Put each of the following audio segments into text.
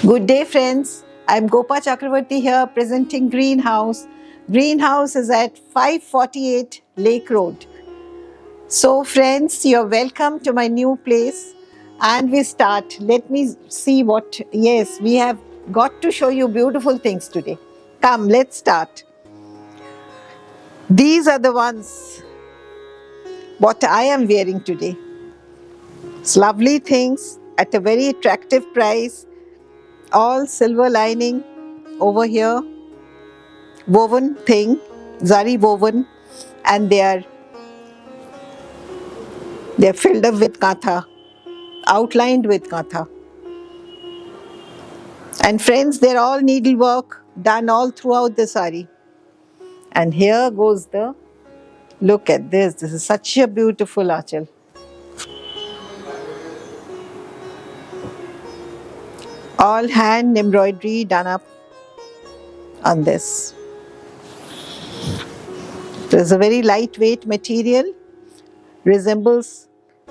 Good day, friends. I'm Gopa Chakravarti here presenting Greenhouse. Greenhouse is at 548 Lake Road. So, friends, you're welcome to my new place. And we start. Let me see what. Yes, we have got to show you beautiful things today. Come, let's start. These are the ones what I am wearing today. It's lovely things at a very attractive price. All silver lining over here. Woven thing, zari woven, and they're filled up with katha, outlined with katha. And friends, they're all needlework done all throughout the sari. And here goes the look at this. This is such a beautiful achal. All hand embroidery done up on this. There's a very lightweight material, resembles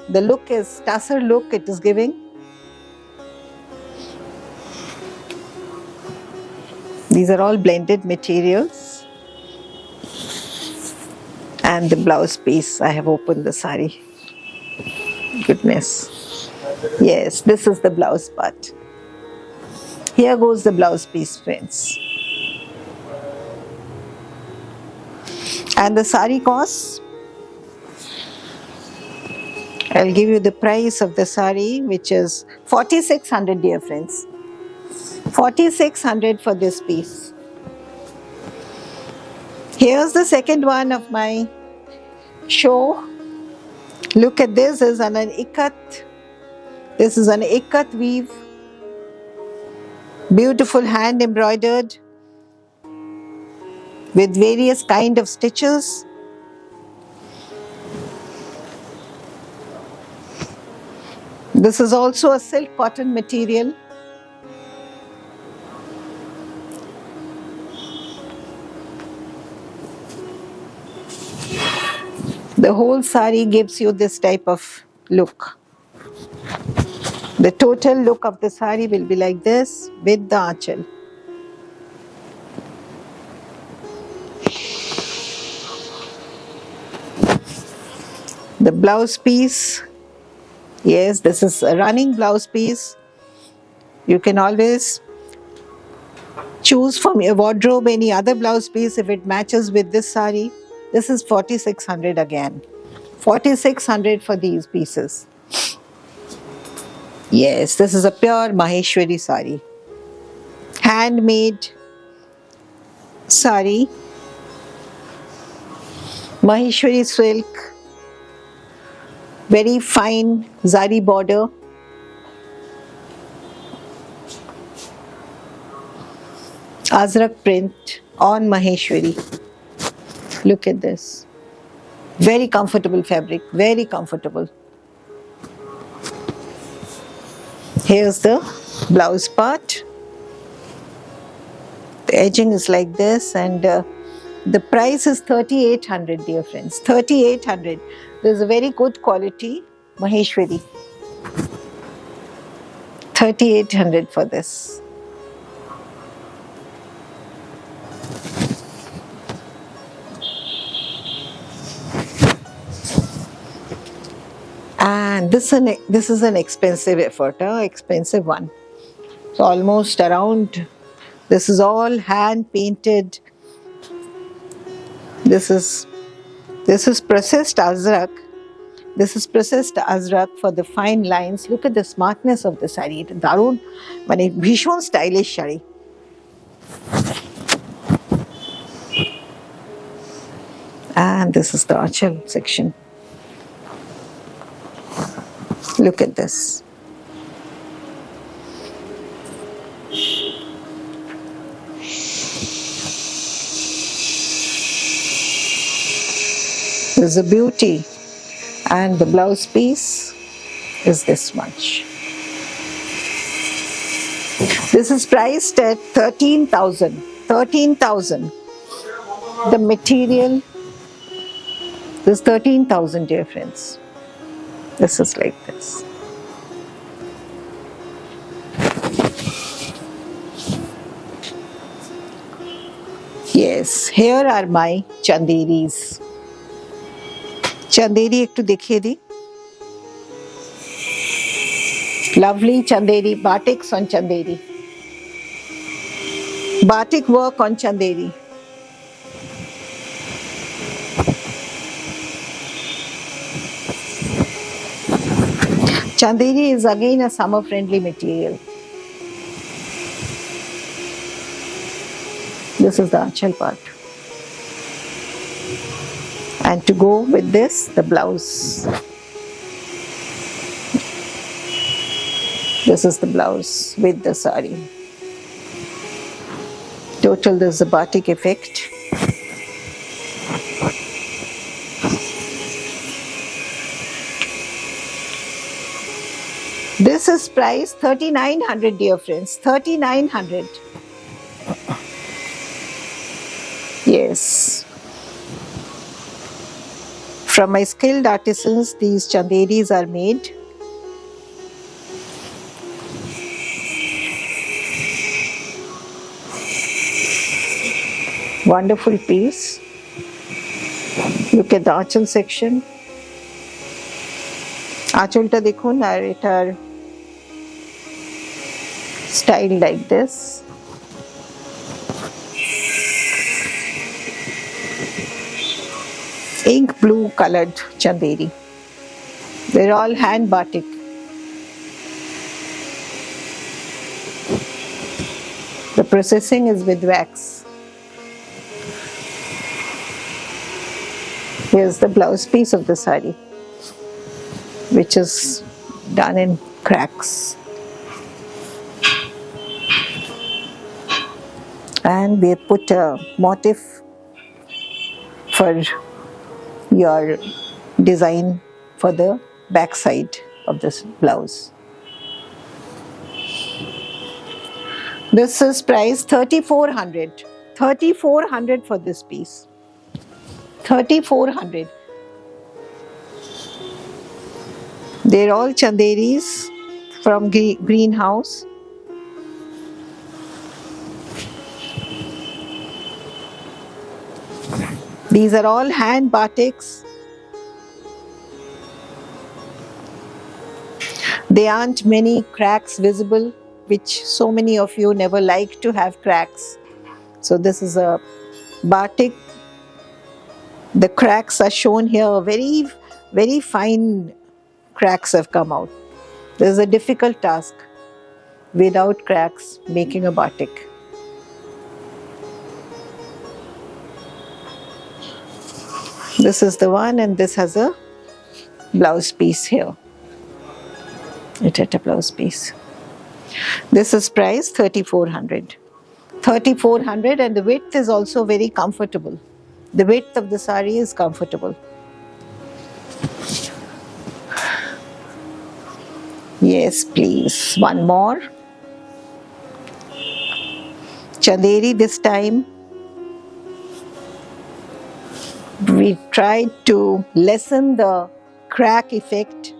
the look is tassar look it is giving. These are all blended materials. And the blouse piece, I have opened the sari. Goodness. Yes, this is the blouse part. Here goes the blouse piece, friends. And the sari cost, I'll give you the price of the sari, which is 4,600, dear friends. 4,600 for this piece. Here's the second one of my show. Look at this, is an ikat. This is an ikat weave. Beautiful hand embroidered with various kind of stitches. This is also a silk cotton material. The whole sari gives you this type of look. The total look of the sari will be like this with the achal. The blouse piece, yes, this is a running blouse piece. You can always choose from your wardrobe any other blouse piece if it matches with this sari. This is 4,600 again. 4,600 for these pieces. Yes, this is a pure Maheshwari sari. Handmade sari. Maheshwari silk. Very fine zari border. Azrak print on Maheshwari. Look at this. Very comfortable fabric, very comfortable. Here's the blouse part. The edging is like this, and the price is 3,800, dear friends. 3,800. This is a very good quality Maheshwari. 3,800 for this. And this is an expensive effort, expensive one. So almost around, this is all hand painted. This is processed azrak. This is processed azrak for the fine lines. Look at the smartness of the sari. Darun, mane bhishon stylish sari. And this is the achal section. Look at this. There's a beauty. And the blouse piece is this much. This is priced at 13,000. 13,000. The material is 13,000, dear friends. This is like this. Yes, here are my chanderis. Chanderi ekটু দেখিয়ে দিই. Lovely chanderi, batiks on chanderi. Batik work on chanderi. Chanderi is again a summer friendly material. This is the achal part. And to go with this, the blouse. This is the blouse with the sari. Total, this is the batik effect. This is price 3,900, dear friends. 3,900. Yes. From my skilled artisans, these chanderis are made. Wonderful piece. Look at the achal section. Achalta dekhun ar etar style like this. Ink blue colored chanderi. They're all hand batik. The processing is with wax. Here's the blouse piece of the sari, which is done in cracks. And we put a motif for your design for the back side of this blouse. This is price 3,400. 3,400 for this piece. 3,400. They're all chanderis from Greenhouse. These are all hand batiks. There aren't many cracks visible, which so many of you never like to have cracks. So this is a batik. The cracks are shown here. Very, very fine cracks have come out. This is a difficult task without cracks making a batik. This is the one, and this has a blouse piece here. It had a blouse piece. This is price 3,400. 3,400, and the width is also very comfortable. The width of the sari is comfortable. Yes, please. One more. Chanderi this time. We tried to lessen the crack effect.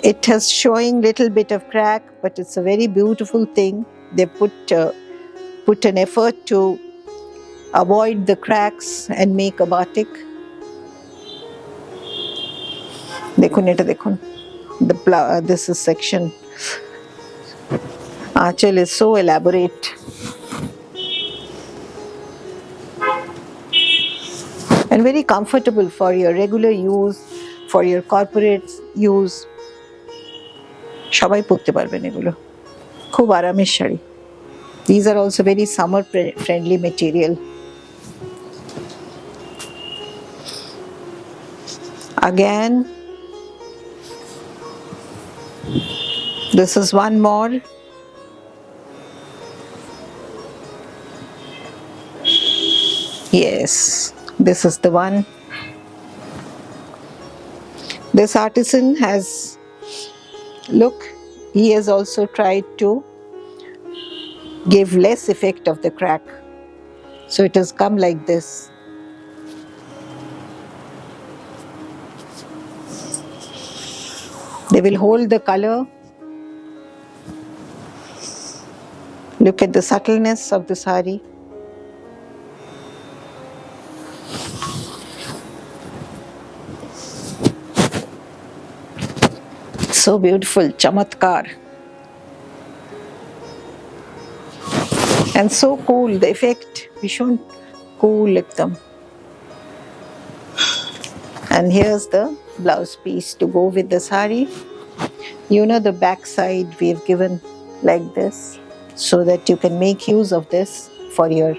It has showing little bit of crack, but it's a very beautiful thing. They put an effort to avoid the cracks and make a batik. Dekhun eta dekhun. This is section. Achal is so elaborate. And very comfortable for your regular use, for your corporate use. সবাই পরতে পারবেন এগুলো, খুব আরামের sari. These are also very summer friendly material. Again, this is one more. Yes, this is the one. This artisan has, look, he has also tried to give less effect of the crack. So it has come like this. They will hold the color. Look at the subtleness of the sari. So beautiful, chamatkar. And so cool, the effect, Vishon cool ekdam. And here's the blouse piece to go with the sari. You know the back side we've given like this so that you can make use of this for your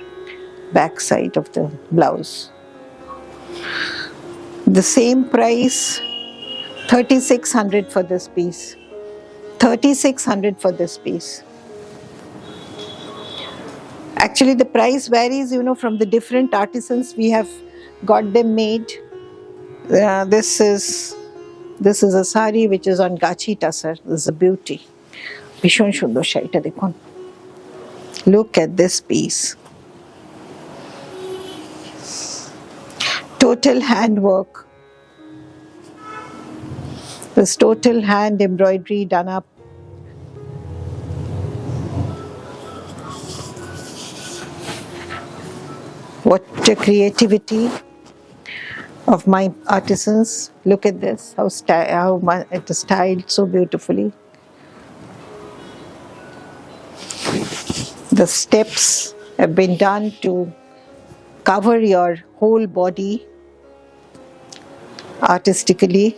back side of the blouse. The same price, 3600 for this piece. 3600 for this piece. Actually, the price varies, from the different artisans. We have got them made. This is a sari which is on Gachi Tasar. This is a beauty. Bishon Shundo Shaita dekhon. Look at this piece. Total handwork. This total hand embroidery done up. What a creativity of my artisans. Look at this, how it is styled so beautifully. The steps have been done to cover your whole body artistically.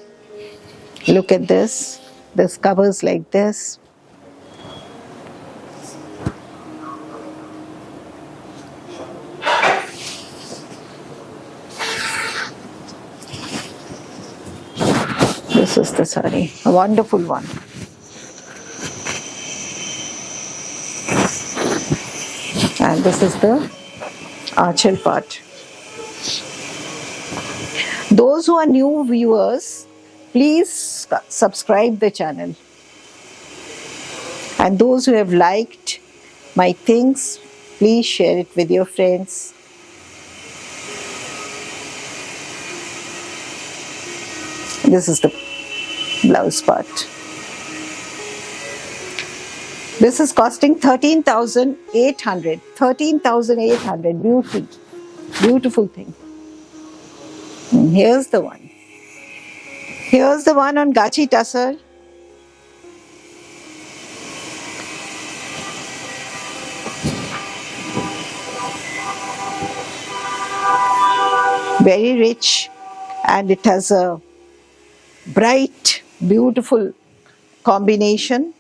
Look at this. This covers like this. This is the sari, a wonderful one. And this is the archal part. Those who are new viewers, please subscribe the channel. And those who have liked my things, please share it with your friends. This is the blouse part. This is costing 13,800. 13,800. Beautiful thing. And here's the one. Here's the one on Gachi Tasar. Very rich, and it has a bright, beautiful combination.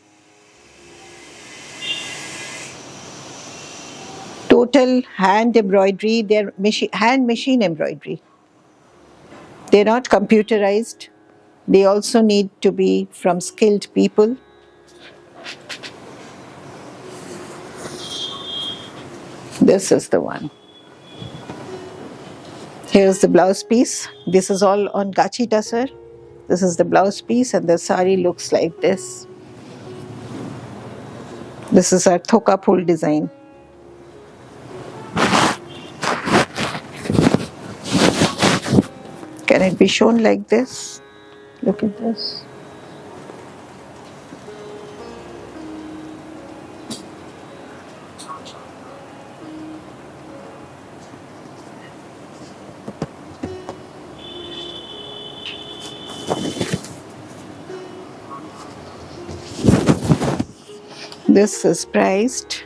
Total hand embroidery, they're hand machine embroidery. They're not computerized. They also need to be from skilled people. This is the one. Here's the blouse piece. This is all on Gachi Tasar. This is the blouse piece, and the sari looks like this. This is our thoka full design. Can it be shown like this? Look at this. This is priced.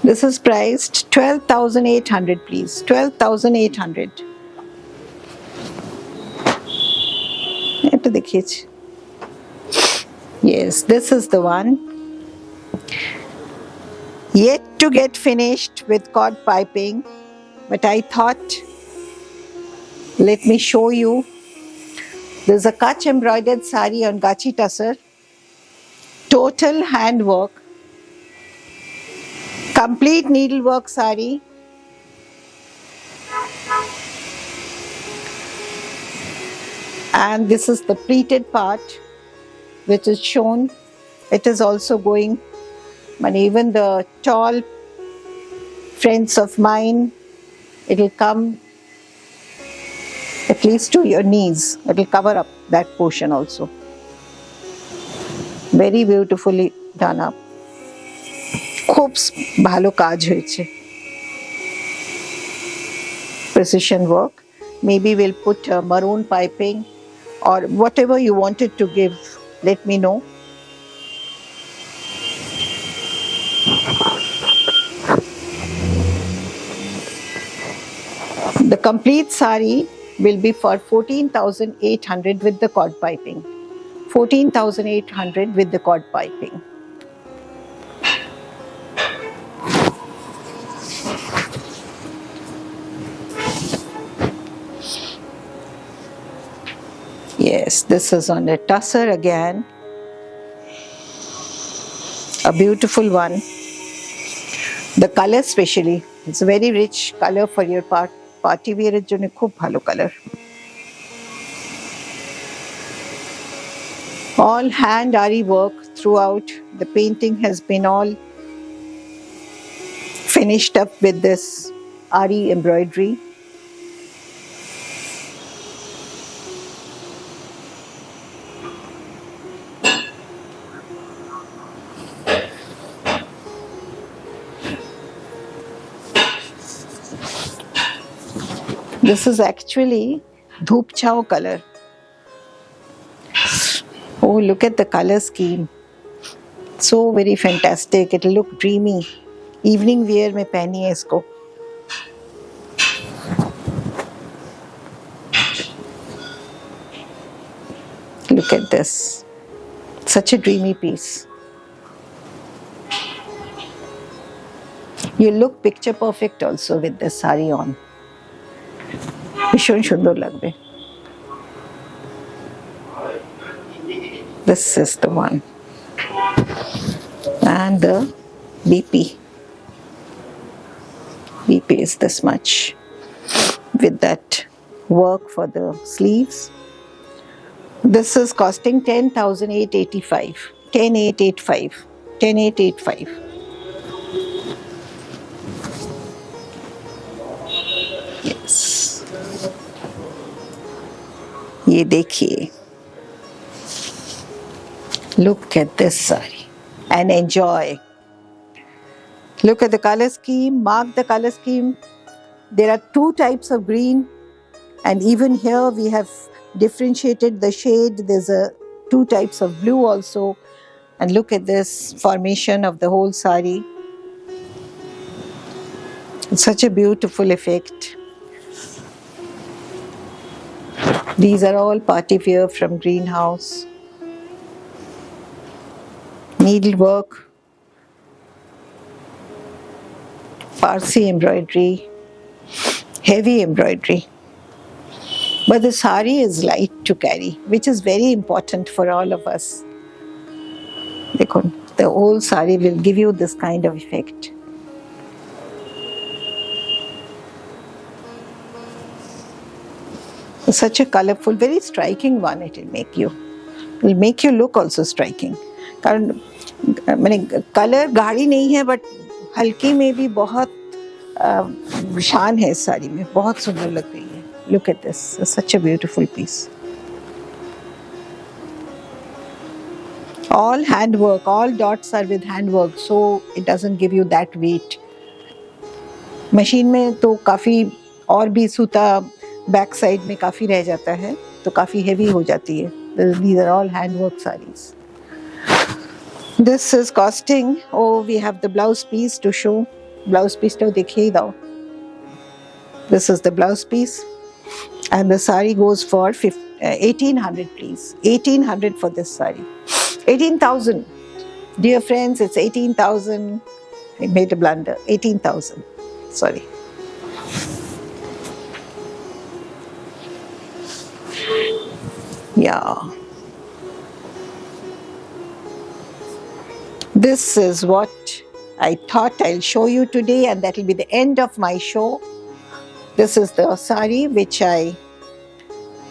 This is priced 12,800, please. 12,800. Yes, this is the one. Yet to get finished with cord piping, but I thought, let me show you. There's a Kutch embroidered sari on Gachi Tasar. Total handwork. Complete needlework sari. And this is the pleated part which is shown. It is also going, and even the tall friends of mine, it will come at least to your knees. It will cover up that portion also. Very beautifully done up. খুব ভালো কাজ হয়েছে. Precision work. Maybe we'll put maroon piping or whatever you wanted to give. Let me know. The complete sari will be for 14,800 with the cord piping. 14,800 with the cord piping. Yes, this is on a tussar again. A beautiful one. The color especially, it's a very rich color for your party wear এর জন্য খুব ভালো color. All hand ari work throughout. The painting has been all finished up with this ari embroidery. This is actually Dhoop Chao color. Oh, look at the color scheme. So very fantastic. It'll look dreamy. Evening wear में पहनिए इसको. Look at this. Such a dreamy piece. You look picture perfect also with this sari on. ভীষণ সুন্দর লাগবে. This is the one. And the BP. BP is this much. With that work for the sleeves. This is costing 10,885. 10,885. 10,885. Yes. ये देखिए. Look at this sari and enjoy. Look at the color scheme, mark the color scheme. There are two types of green, and even here we have differentiated the shade. There's two types of blue also. And look at this formation of the whole sari. It's such a beautiful effect. These are all party wear from Greenhouse. Needlework, Parsi embroidery, heavy embroidery. But the sari is light to carry, which is very important for all of us. The whole sari will give you this kind of effect. Such a colorful, very striking one it will make you. It will make you look also striking. कारण मैंने colour गाढ़ी नहीं है but हल्की में भी बहुत शान है इस साड़ी में. बहुत सुंदर लग रही है. Look at this. It's such a beautiful piece. All handwork. All dots are with handwork, so it doesn't give you that weight. Machine में तो काफ़ी और भी सूता बैक साइड में काफ़ी रह जाता है तो काफ़ी हेवी हो जाती है. These are all handwork sarees. This is costing, oh, we have the blouse piece to show. Blouse piece to देखिए ही दाओ. This is the blouse piece. And the sari goes for 1,800 please. 1,800 for this sari. 18,000. Dear friends, it's 18,000. I made a blunder. 18,000. Sorry. Yeah. This is what I thought I'll show you today, and that will be the end of my show. This is the sari which I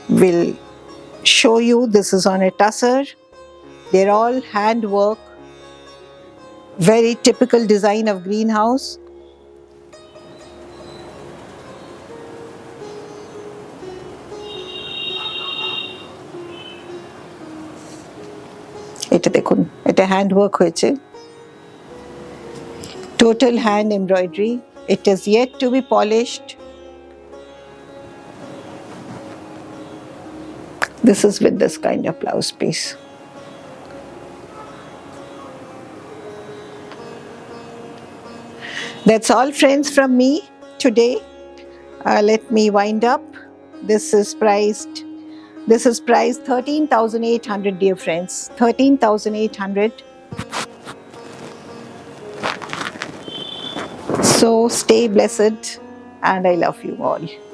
will show you. This is on a tussar. They're all handwork. Very typical design of Greenhouse. এটা দেখুন, এটা handwork হয়েছে. Total hand embroidery. It is yet to be polished. This is with this kind of blouse piece. That's all, friends, from me today. Let me wind up. This is priced 13,800, dear friends. 13,800. So stay blessed, and I love you all.